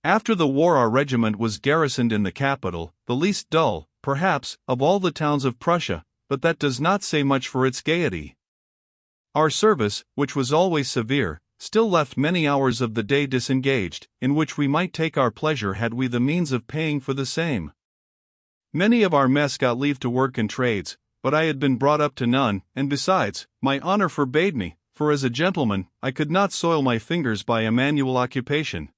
After the war our regiment was garrisoned in the capital, the least dull, perhaps, of all the towns of Prussia, but that does not say much for its gaiety. Our service, which was always severe, still left many hours of the day disengaged, in which we might take our pleasure had we the means of paying for the same. Many of our mess got leave to work in trades, but I had been brought up to none, and besides, my honor forbade me, for as a gentleman, I could not soil my fingers by a manual occupation.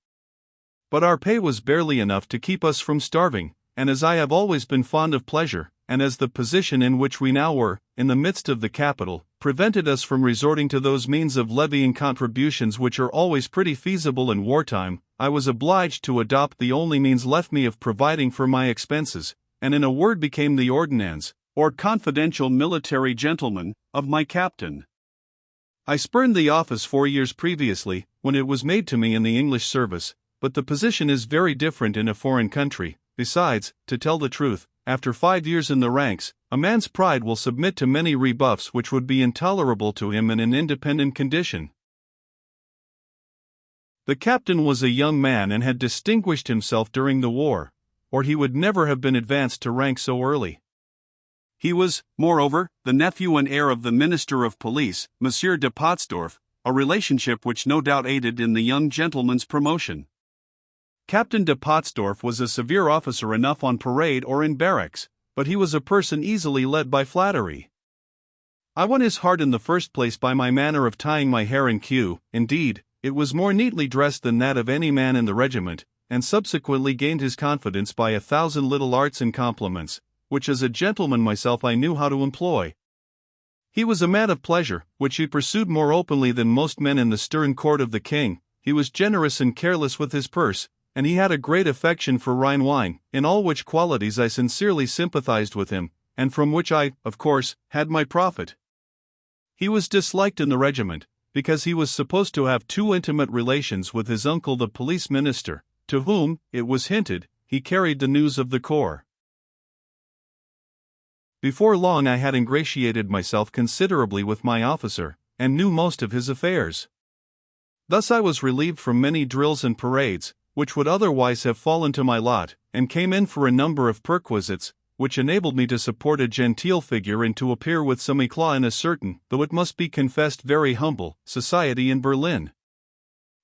But our pay was barely enough to keep us from starving, and as I have always been fond of pleasure, and as the position in which we now were, in the midst of the capital, prevented us from resorting to those means of levying contributions which are always pretty feasible in wartime, I was obliged to adopt the only means left me of providing for my expenses, and in a word became the ordonnans, or confidential military gentleman, of my captain. I spurned the office 4 years previously, when it was made to me in the English service, but the position is very different in a foreign country. Besides, to tell the truth, after 5 years in the ranks, a man's pride will submit to many rebuffs which would be intolerable to him in an independent condition. The captain was a young man and had distinguished himself during the war, or he would never have been advanced to rank so early. He was, moreover, the nephew and heir of the Minister of Police, Monsieur de Potzdorff, a relationship which no doubt aided in the young gentleman's promotion. Captain de Potzdorff was a severe officer enough on parade or in barracks, but he was a person easily led by flattery. I won his heart in the first place by my manner of tying my hair in queue. Indeed, it was more neatly dressed than that of any man in the regiment, and subsequently gained his confidence by 1,000 little arts and compliments, which as a gentleman myself I knew how to employ. He was a man of pleasure, which he pursued more openly than most men in the stern court of the king. He was generous and careless with his purse, and he had a great affection for Rhine wine, in all which qualities I sincerely sympathized with him, and from which I, of course, had my profit. He was disliked in the regiment, because he was supposed to have too intimate relations with his uncle the police minister, to whom, it was hinted, he carried the news of the corps. Before long I had ingratiated myself considerably with my officer, and knew most of his affairs. Thus I was relieved from many drills and parades, which would otherwise have fallen to my lot, and came in for a number of perquisites, which enabled me to support a genteel figure and to appear with some éclat in a certain, though it must be confessed very humble, society in Berlin.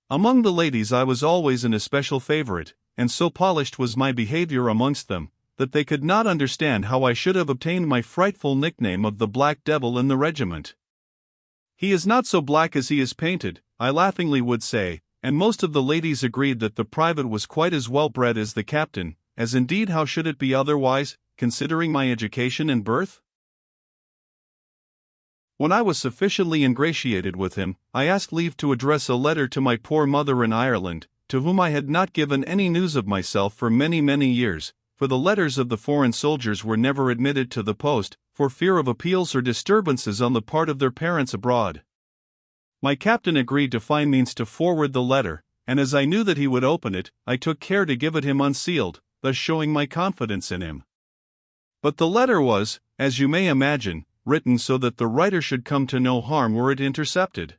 Among the ladies I was always an especial favorite, and so polished was my behavior amongst them, that they could not understand how I should have obtained my frightful nickname of the Black Devil in the regiment. He is not so black as he is painted, I laughingly would say, and most of the ladies agreed that the private was quite as well bred as the captain, as indeed how should it be otherwise, considering my education and birth? When I was sufficiently ingratiated with him, I asked leave to address a letter to my poor mother in Ireland, to whom I had not given any news of myself for many years, for the letters of the foreign soldiers were never admitted to the post, for fear of appeals or disturbances on the part of their parents abroad. My captain agreed to find means to forward the letter, and as I knew that he would open it, I took care to give it him unsealed, thus showing my confidence in him. But the letter was, as you may imagine, written so that the writer should come to no harm were it intercepted.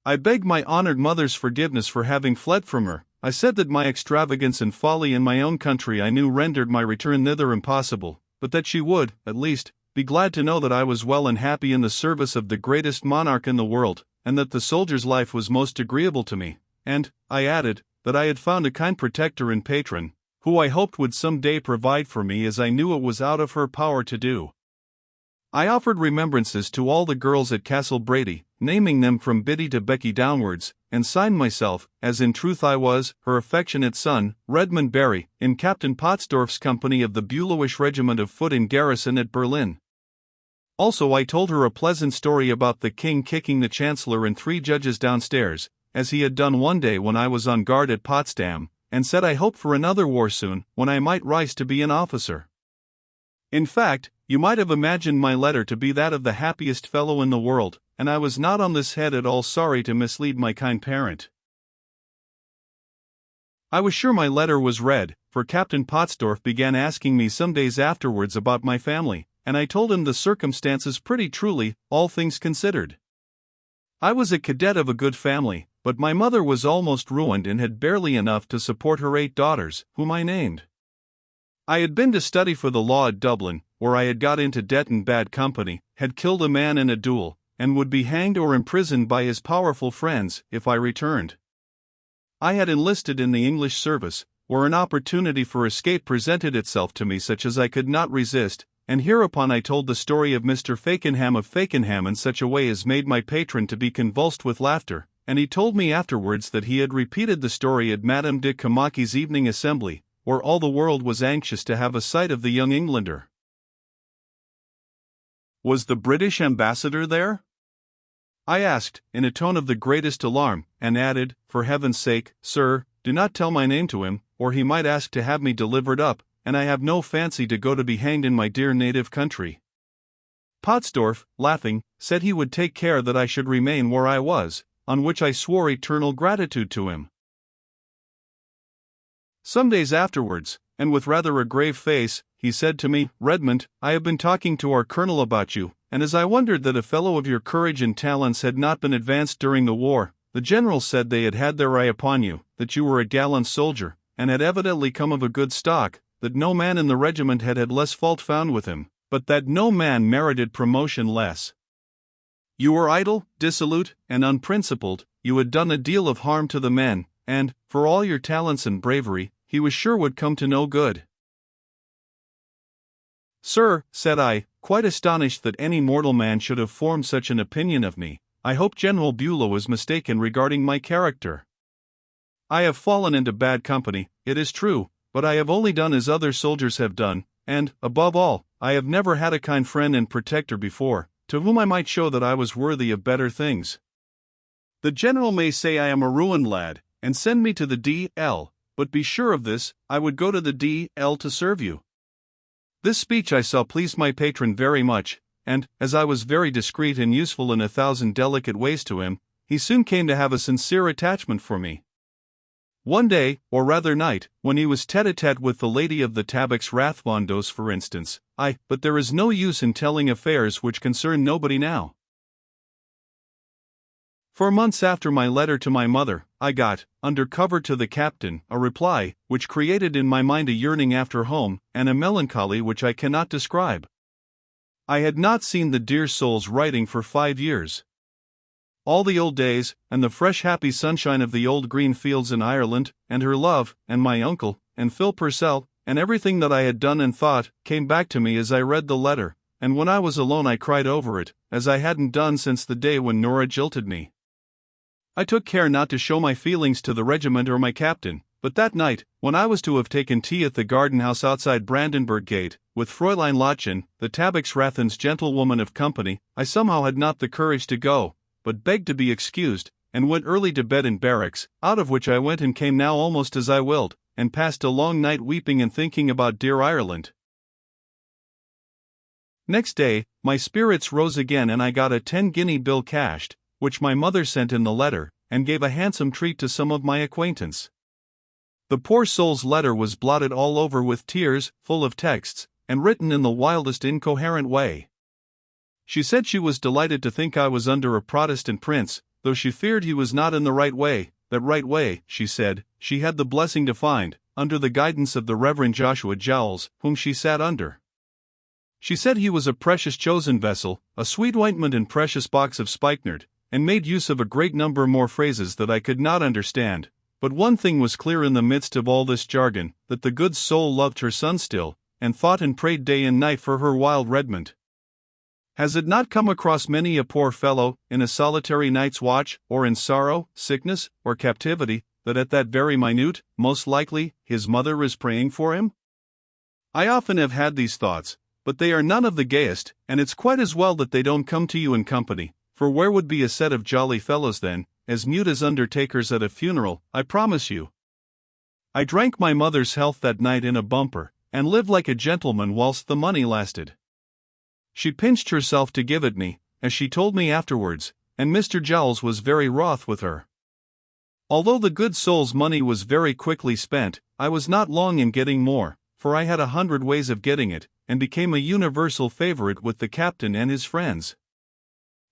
I begged my honored mother's forgiveness for having fled from her. I said that my extravagance and folly in my own country I knew rendered my return thither impossible, but that she would, at least, be glad to know that I was well and happy in the service of the greatest monarch in the world, and that the soldier's life was most agreeable to me, and, I added, that I had found a kind protector and patron, who I hoped would some day provide for me as I knew it was out of her power to do. I offered remembrances to all the girls at Castle Brady, naming them from Biddy to Becky downwards, and signed myself, as in truth I was, her affectionate son, Redmond Barry, in Captain Potzdorff's company of the Bülowisch regiment of foot in garrison at Berlin. Also I told her a pleasant story about the king kicking the chancellor and 3 judges downstairs, as he had done one day when I was on guard at Potsdam, and said I hoped for another war soon, when I might rise to be an officer. In fact, you might have imagined my letter to be that of the happiest fellow in the world, and I was not on this head at all sorry to mislead my kind parent. I was sure my letter was read, for Captain Potzdorff began asking me some days afterwards about my family, and I told him the circumstances pretty truly, all things considered. I was a cadet of a good family, but my mother was almost ruined and had barely enough to support her 8 daughters, whom I named. I had been to study for the law at Dublin, where I had got into debt and bad company, had killed a man in a duel, and would be hanged or imprisoned by his powerful friends if I returned. I had enlisted in the English service, where an opportunity for escape presented itself to me such as I could not resist, and hereupon I told the story of Mr. Fakenham of Fakenham in such a way as made my patron to be convulsed with laughter, and he told me afterwards that he had repeated the story at Madame de Camachi's evening assembly, where all the world was anxious to have a sight of the young Englander. Was the British ambassador there? I asked, in a tone of the greatest alarm, and added, for heaven's sake, sir, do not tell my name to him, or he might ask to have me delivered up, and I have no fancy to go to be hanged in my dear native country. Pottsdorf, laughing, said he would take care that I should remain where I was, on which I swore eternal gratitude to him. Some days afterwards, and with rather a grave face, he said to me, Redmond, I have been talking to our colonel about you, and as I wondered that a fellow of your courage and talents had not been advanced during the war, the general said they had had their eye upon you, that you were a gallant soldier, and had evidently come of a good stock, that no man in the regiment had less fault found with him, but that no man merited promotion less. You were idle, dissolute, and unprincipled, you had done a deal of harm to the men, and, for all your talents and bravery, he was sure would come to no good. Sir, said I, quite astonished that any mortal man should have formed such an opinion of me, I hope General Bulow is mistaken regarding my character. I have fallen into bad company, it is true, but I have only done as other soldiers have done, and, above all, I have never had a kind friend and protector before, to whom I might show that I was worthy of better things. The general may say I am a ruined lad, and send me to the D.L., but be sure of this, I would go to the D.L. to serve you. This speech I saw pleased my patron very much, and, as I was very discreet and useful in 1,000 delicate ways to him, he soon came to have a sincere attachment for me. One day, or rather night, when he was tete-a-tete with the lady of the Tabacs Rathbondos for instance, but there is no use in telling affairs which concern nobody now. For months after my letter to my mother, I got, under cover to the captain, a reply, which created in my mind a yearning after home, and a melancholy which I cannot describe. I had not seen the dear soul's writing for 5 years. All the old days, and the fresh happy sunshine of the old green fields in Ireland, and her love, and my uncle, and Phil Purcell, and everything that I had done and thought, came back to me as I read the letter, and when I was alone I cried over it, as I hadn't done since the day when Nora jilted me. I took care not to show my feelings to the regiment or my captain, but that night, when I was to have taken tea at the garden house outside Brandenburg Gate, with Fräulein Lottchen, the Tabacs Rathen's gentlewoman of company, I somehow had not the courage to go, but begged to be excused, and went early to bed in barracks, out of which I went and came now almost as I willed, and passed a long night weeping and thinking about dear Ireland. Next day, my spirits rose again and I got a 10-guinea bill cashed, which my mother sent in the letter, and gave a handsome treat to some of my acquaintance. The poor soul's letter was blotted all over with tears, full of texts, and written in the wildest incoherent way. She said she was delighted to think I was under a Protestant prince, though she feared he was not in the right way. That right way, she said, she had the blessing to find, under the guidance of the Reverend Joshua Jowls, whom she sat under. She said he was a precious chosen vessel, a sweet ointment and precious box of spikenard, and made use of a great number more phrases that I could not understand, but one thing was clear in the midst of all this jargon, that the good soul loved her son still, and thought and prayed day and night for her wild Redmond. Has it not come across many a poor fellow, in a solitary night's watch, or in sorrow, sickness, or captivity, that at that very minute, most likely, his mother is praying for him? I often have had these thoughts, but they are none of the gayest, and it's quite as well that they don't come to you in company, for where would be a set of jolly fellows then, as mute as undertakers at a funeral, I promise you. I drank my mother's health that night in a bumper, and lived like a gentleman whilst the money lasted. She pinched herself to give it me, as she told me afterwards, and Mr. Jowls was very wroth with her. Although the good soul's money was very quickly spent, I was not long in getting more, for I had 100 ways of getting it, and became a universal favorite with the captain and his friends.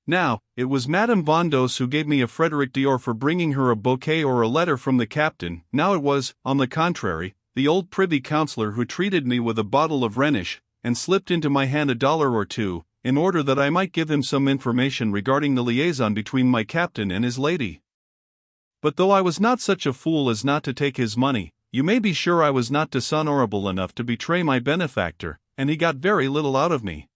Now, it was Madame Vondos who gave me a Frederick d'Or for bringing her a bouquet or a letter from the captain. Now it was, on the contrary, the old privy councillor who treated me with a bottle of Rhenish, and slipped into my hand $1 or $2, in order that I might give him some information regarding the liaison between my captain and his lady. But though I was not such a fool as not to take his money, you may be sure I was not dishonorable enough to betray my benefactor, and he got very little out of me.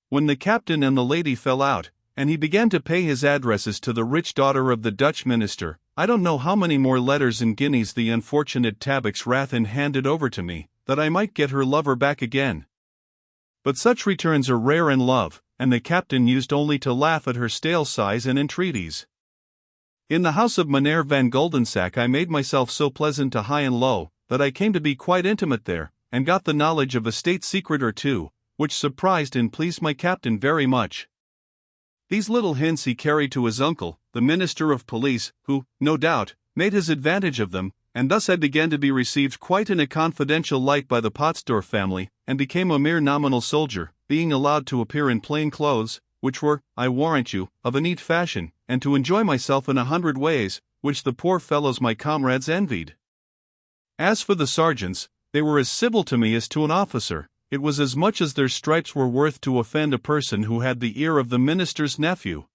When the captain and the lady fell out, and he began to pay his addresses to the rich daughter of the Dutch minister, I don't know how many more letters and guineas the unfortunate Tabix Rathin handed over to me, that I might get her lover back again. But such returns are rare in love, and the captain used only to laugh at her stale sighs and entreaties. In the house of Mynheer van Guldensack I made myself so pleasant to high and low, that I came to be quite intimate there, and got the knowledge of a state secret or two, which surprised and pleased my captain very much. These little hints he carried to his uncle, the Minister of Police, who, no doubt, made his advantage of them, and thus I began to be received quite in a confidential light by the Pottsdorf family, and became a mere nominal soldier, being allowed to appear in plain clothes, which were, I warrant you, of a neat fashion, and to enjoy myself in 100 ways, which the poor fellows my comrades envied. As for the sergeants, they were as civil to me as to an officer. It was as much as their stripes were worth to offend a person who had the ear of the minister's nephew.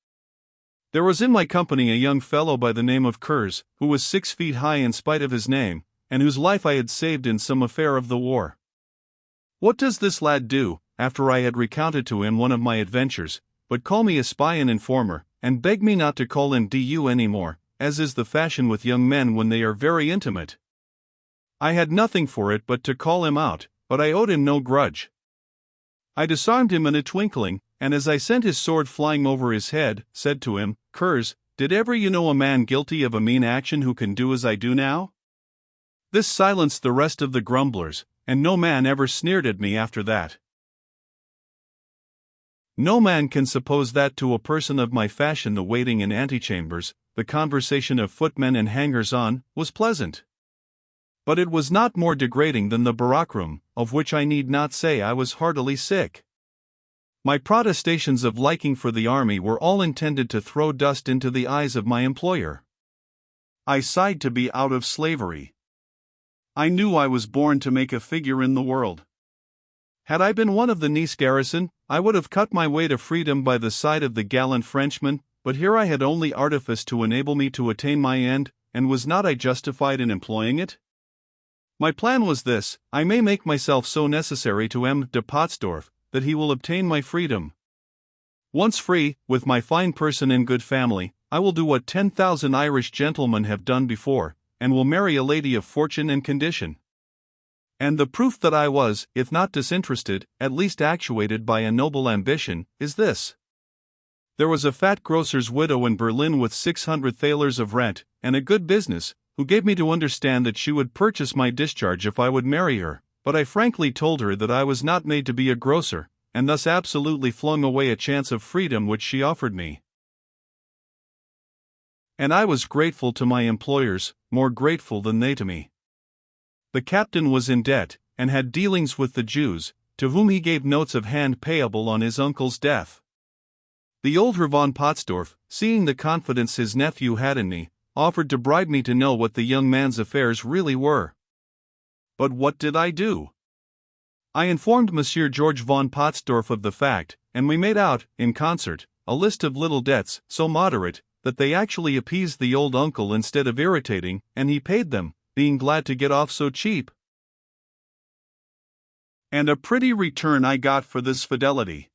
There was in my company a young fellow by the name of Kurz, who was 6 feet high in spite of his name, and whose life I had saved in some affair of the war. What does this lad do, after I had recounted to him one of my adventures, but call me a spy and informer, and beg me not to call him D.U. any more, as is the fashion with young men when they are very intimate. I had nothing for it but to call him out, but I owed him no grudge. I disarmed him in a twinkling, and as I sent his sword flying over his head, said to him, Kurz, did ever you know a man guilty of a mean action who can do as I do now? This silenced the rest of the grumblers, and no man ever sneered at me after that. No man can suppose that to a person of my fashion the waiting in antechambers, the conversation of footmen and hangers-on, was pleasant. But it was not more degrading than the barrack-room, of which I need not say I was heartily sick. My protestations of liking for the army were all intended to throw dust into the eyes of my employer. I sighed to be out of slavery. I knew I was born to make a figure in the world. Had I been one of the Nice garrison, I would have cut my way to freedom by the side of the gallant Frenchman, but here I had only artifice to enable me to attain my end, and was not I justified in employing it? My plan was this: I may make myself so necessary to M. de Pottsdorf, that he will obtain my freedom. Once free, with my fine person and good family, I will do what 10,000 Irish gentlemen have done before, and will marry a lady of fortune and condition. And the proof that I was, if not disinterested, at least actuated by a noble ambition, is this. There was a fat grocer's widow in Berlin with 600 thalers of rent, and a good business, who gave me to understand that she would purchase my discharge if I would marry her, but I frankly told her that I was not made to be a grocer, and thus absolutely flung away a chance of freedom which she offered me. And I was grateful to my employers, more grateful than they to me. The captain was in debt, and had dealings with the Jews, to whom he gave notes of hand payable on his uncle's death. The old Herr von Pottsdorf, seeing the confidence his nephew had in me, offered to bribe me to know what the young man's affairs really were. But what did I do? I informed Monsieur George von Pottsdorf of the fact, and we made out, in concert, a list of little debts, so moderate, that they actually appeased the old uncle instead of irritating, and he paid them, being glad to get off so cheap. And a pretty return I got for this fidelity.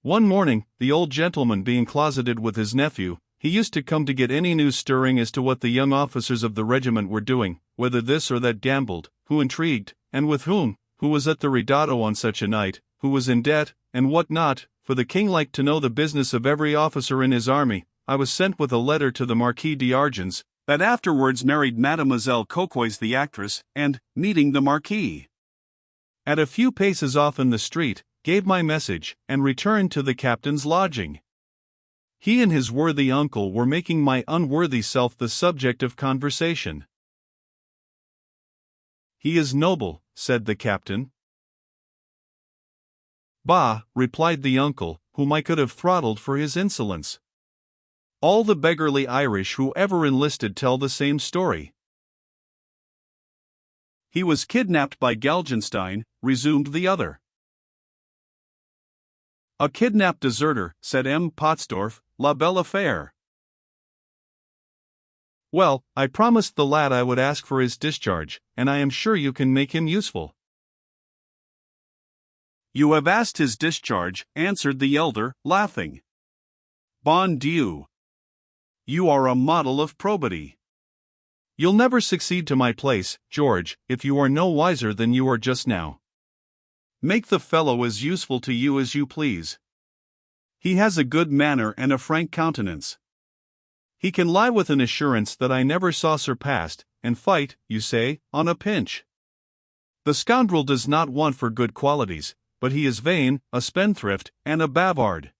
One morning, the old gentleman being closeted with his nephew, he used to come to get any news stirring as to what the young officers of the regiment were doing, whether this or that gambled, who intrigued, and with whom, who was at the redoubto on such a night, who was in debt, and what not, for the king liked to know the business of every officer in his army. I was sent with a letter to the Marquis d'Argens, that afterwards married Mademoiselle Coquois the actress, and, meeting the Marquis at a few paces off in the street, gave my message, and returned to the captain's lodging. He and his worthy uncle were making my unworthy self the subject of conversation. "He is noble," said the captain. "Bah," replied the uncle, whom I could have throttled for his insolence. All the beggarly Irish who ever enlisted tell the same story. He was kidnapped by Galgenstein, resumed the other. A kidnapped deserter, said M. Potzdorff, la belle affaire. Well, I promised the lad I would ask for his discharge, and I am sure you can make him useful. You have asked his discharge, answered the elder, laughing. Bon Dieu! You are a model of probity. You'll never succeed to my place, George, if you are no wiser than you are just now. Make the fellow as useful to you as you please. He has a good manner and a frank countenance. He can lie with an assurance that I never saw surpassed, and fight, you say, on a pinch. The scoundrel does not want for good qualities, but he is vain, a spendthrift, and a bavard.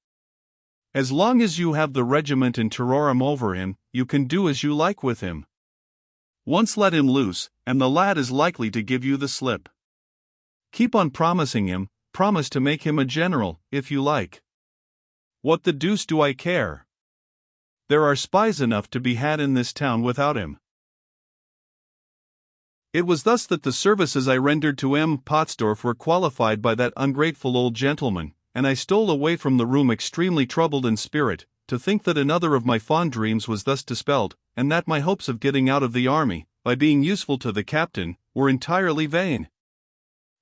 As long as you have the regiment in terrorem over him, you can do as you like with him. Once let him loose, and the lad is likely to give you the slip. Keep on promising him, promise to make him a general, if you like. What the deuce do I care? There are spies enough to be had in this town without him. It was thus that the services I rendered to M. Potzdorff were qualified by that ungrateful old gentleman, and I stole away from the room extremely troubled in spirit, to think that another of my fond dreams was thus dispelled, and that my hopes of getting out of the army, by being useful to the captain, were entirely vain.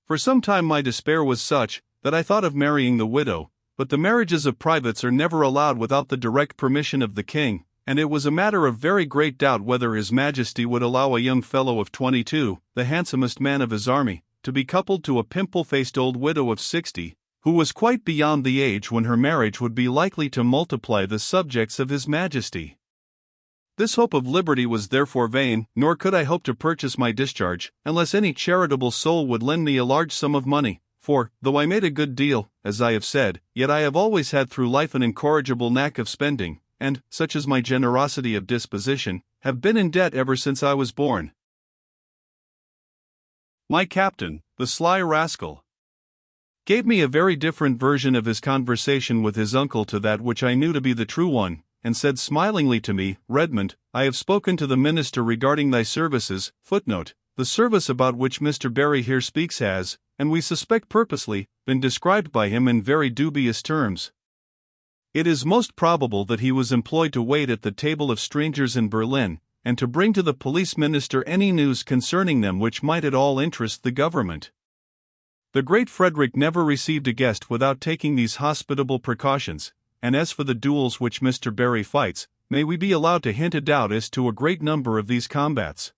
For some time my despair was such, that I thought of marrying the widow, but the marriages of privates are never allowed without the direct permission of the king, and it was a matter of very great doubt whether His Majesty would allow a young fellow of 22, the handsomest man of his army, to be coupled to a pimple-faced old widow of 60, who was quite beyond the age when her marriage would be likely to multiply the subjects of His Majesty. This hope of liberty was therefore vain, nor could I hope to purchase my discharge, unless any charitable soul would lend me a large sum of money, for, though I made a good deal, as I have said, yet I have always had through life an incorrigible knack of spending, and, such is my generosity of disposition, have been in debt ever since I was born. My captain, the sly rascal, gave me a very different version of his conversation with his uncle to that which I knew to be the true one, and said smilingly to me, Redmond, I have spoken to the minister regarding thy services, footnote, the service about which Mr. Barry here speaks has, and we suspect purposely, been described by him in very dubious terms. It is most probable that he was employed to wait at the table of strangers in Berlin, and to bring to the police minister any news concerning them which might at all interest the government. The great Frederick never received a guest without taking these hospitable precautions, and as for the duels which Mr. Barry fights, may we be allowed to hint a doubt as to a great number of these combats.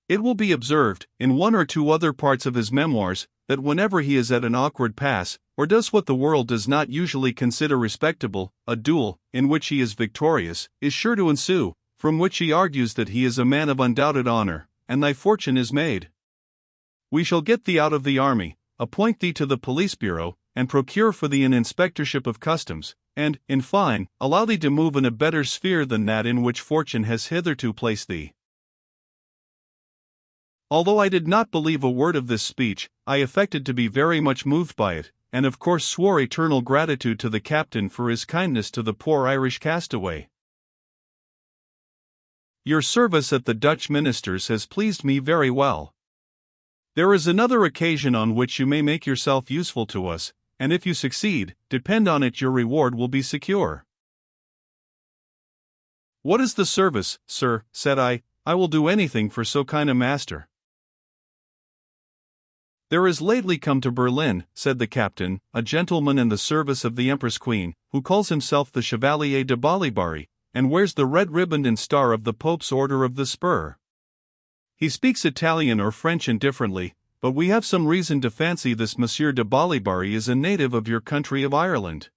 It will be observed, in one or two other parts of his memoirs, that whenever he is at an awkward pass, or does what the world does not usually consider respectable, a duel, in which he is victorious, is sure to ensue, from which he argues that he is a man of undoubted honor, and thy fortune is made. We shall get thee out of the army, appoint thee to the police bureau, and procure for thee an inspectorship of customs, and, in fine, allow thee to move in a better sphere than that in which fortune has hitherto placed thee. Although I did not believe a word of this speech, I affected to be very much moved by it, and of course swore eternal gratitude to the captain for his kindness to the poor Irish castaway. Your service at the Dutch minister's has pleased me very well. There is another occasion on which you may make yourself useful to us, and if you succeed, depend on it your reward will be secure. What is the service, sir? Said I will do anything for so kind a master. There is lately come to Berlin, said the captain, a gentleman in the service of the Empress Queen, who calls himself the Chevalier de Balibari, and wears the red riband and star of the Pope's Order of the Spur. He speaks Italian or French indifferently, but we have some reason to fancy this Monsieur de Balibari is a native of your country of Ireland.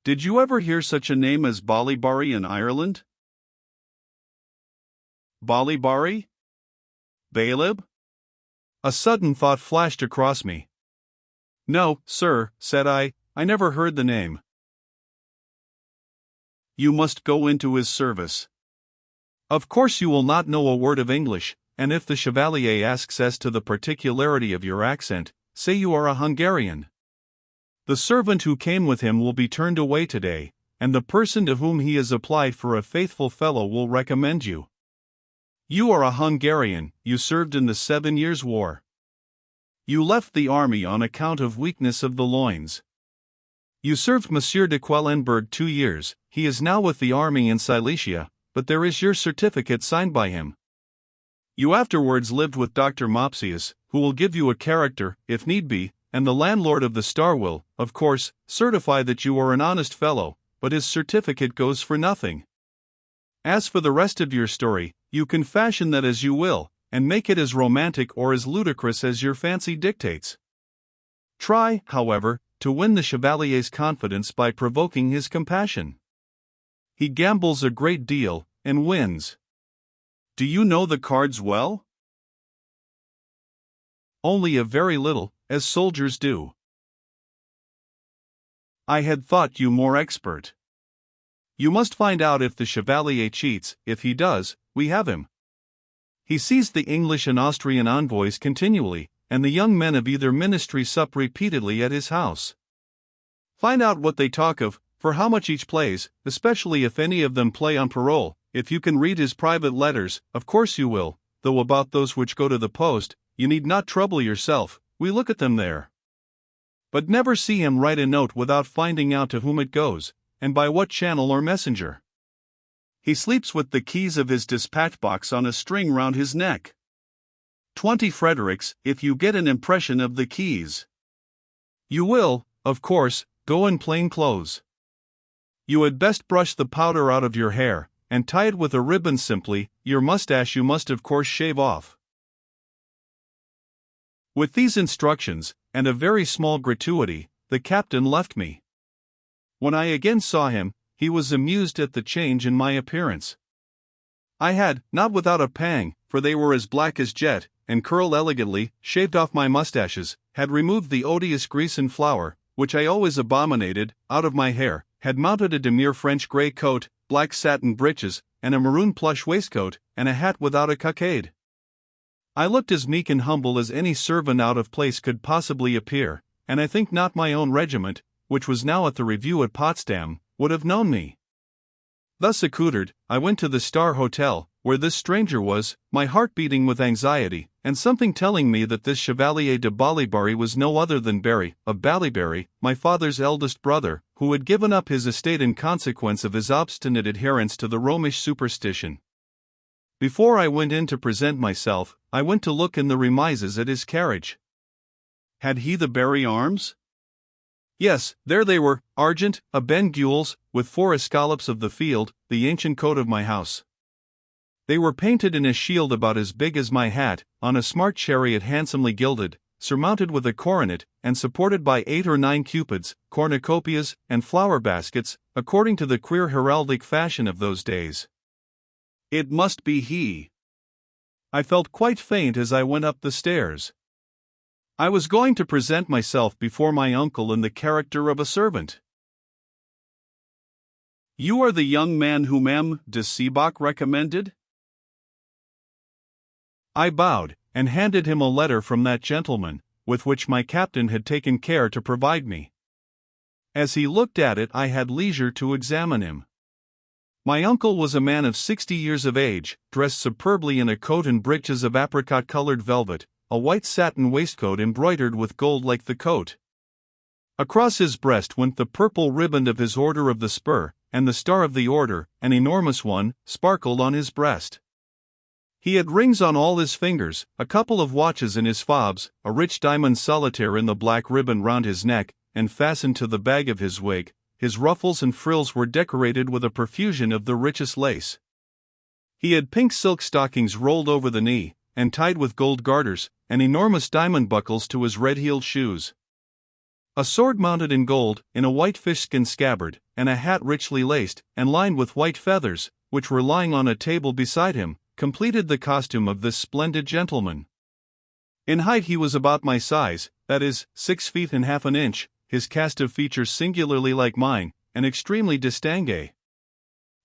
Did you ever hear such a name as Balibari in Ireland? Balibari? Balib? A sudden thought flashed across me. No, sir, said I never heard the name. You must go into his service. Of course you will not know a word of English, and if the Chevalier asks as to the particularity of your accent, say you are a Hungarian. The servant who came with him will be turned away today, and the person to whom he has applied for a faithful fellow will recommend you. You are a Hungarian, you served in the 7 Years' War. You left the army on account of weakness of the loins. You served Monsieur de Quellenberg 2 years, he is now with the army in Silesia, but there is your certificate signed by him. You afterwards lived with Dr. Mopsius, who will give you a character, if need be, and the landlord of the Star will, of course, certify that you are an honest fellow, but his certificate goes for nothing. As for the rest of your story, you can fashion that as you will, and make it as romantic or as ludicrous as your fancy dictates. Try, however, to win the Chevalier's confidence by provoking his compassion. He gambles a great deal, and wins. Do you know the cards well? Only a very little, as soldiers do. I had thought you more expert. You must find out if the Chevalier cheats. If he does, we have him. He sees the English and Austrian envoys continually, and the young men of either ministry sup repeatedly at his house. Find out what they talk of, for how much each plays, especially if any of them play on parole. If you can read his private letters, of course you will, though about those which go to the post, you need not trouble yourself, we look at them there. But never see him write a note without finding out to whom it goes, and by what channel or messenger. He sleeps with the keys of his dispatch box on a string round his neck. 20 Fredericks, if you get an impression of the keys. You will, of course, go in plain clothes. You had best brush the powder out of your hair, and tie it with a ribbon simply. Your mustache you must of course shave off. With these instructions, and a very small gratuity, the captain left me. When I again saw him, he was amused at the change in my appearance. I had, not without a pang, for they were as black as jet, and curled elegantly, shaved off my mustaches, had removed the odious grease and flour, which I always abominated, out of my hair, had mounted a demure French grey coat, black satin breeches, and a maroon plush waistcoat, and a hat without a cockade. I looked as meek and humble as any servant out of place could possibly appear, and I think not my own regiment, which was now at the review at Potsdam, would have known me. Thus accoutred, I went to the Star Hotel, where this stranger was, my heart beating with anxiety, and something telling me that this Chevalier de Ballybarry was no other than Barry, of Ballybarry, my father's eldest brother, who had given up his estate in consequence of his obstinate adherence to the Romish superstition. Before I went in to present myself, I went to look in the remises at his carriage. Had he the Barry arms? Yes, there they were, argent, a Ben gules, with 4 escallops of the field, the ancient coat of my house. They were painted in a shield about as big as my hat, on a smart chariot handsomely gilded, surmounted with a coronet, and supported by 8 or 9 cupids, cornucopias, and flower baskets, according to the queer heraldic fashion of those days. It must be he. I felt quite faint as I went up the stairs. I was going to present myself before my uncle in the character of a servant. You are the young man whom M. de Seebach recommended? I bowed, and handed him a letter from that gentleman, with which my captain had taken care to provide me. As he looked at it, I had leisure to examine him. My uncle was a man of 60 years of age, dressed superbly in a coat and breeches of apricot-colored velvet, a white satin waistcoat embroidered with gold like the coat. Across his breast went the purple riband of his Order of the Spur, and the star of the order, an enormous one, sparkled on his breast. He had rings on all his fingers, a couple of watches in his fobs, a rich diamond solitaire in the black ribbon round his neck, and fastened to the bag of his wig. His ruffles and frills were decorated with a profusion of the richest lace. He had pink silk stockings rolled over the knee, and tied with gold garters, and enormous diamond buckles to his red-heeled shoes. A sword mounted in gold, in a white fish-skin scabbard, and a hat richly laced, and lined with white feathers, which were lying on a table beside him, completed the costume of this splendid gentleman. In height he was about my size, that is, 6 feet and half an inch, his cast of features singularly like mine, and extremely distingué.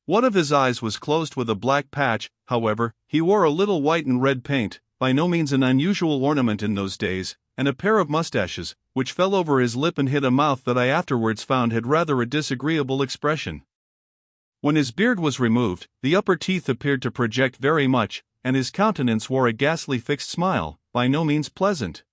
One of his eyes was closed with a black patch. However, he wore a little white and red paint, by no means an unusual ornament in those days, and a pair of mustaches, which fell over his lip and hid a mouth that I afterwards found had rather a disagreeable expression. When his beard was removed, the upper teeth appeared to project very much, and his countenance wore a ghastly fixed smile, by no means pleasant.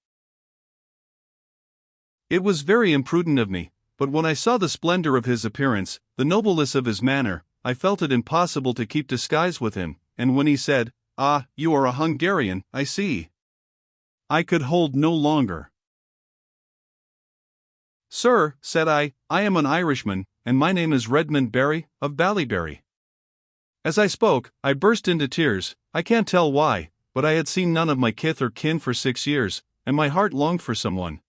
It was very imprudent of me, but when I saw the splendor of his appearance, the nobleness of his manner, I felt it impossible to keep disguise with him, and when he said, "Ah, you are a Hungarian, I see," I could hold no longer. "Sir," said I am an Irishman, and my name is Redmond Barry, of Ballybarry." As I spoke, I burst into tears. I can't tell why, but I had seen none of my kith or kin for 6 years, and my heart longed for someone.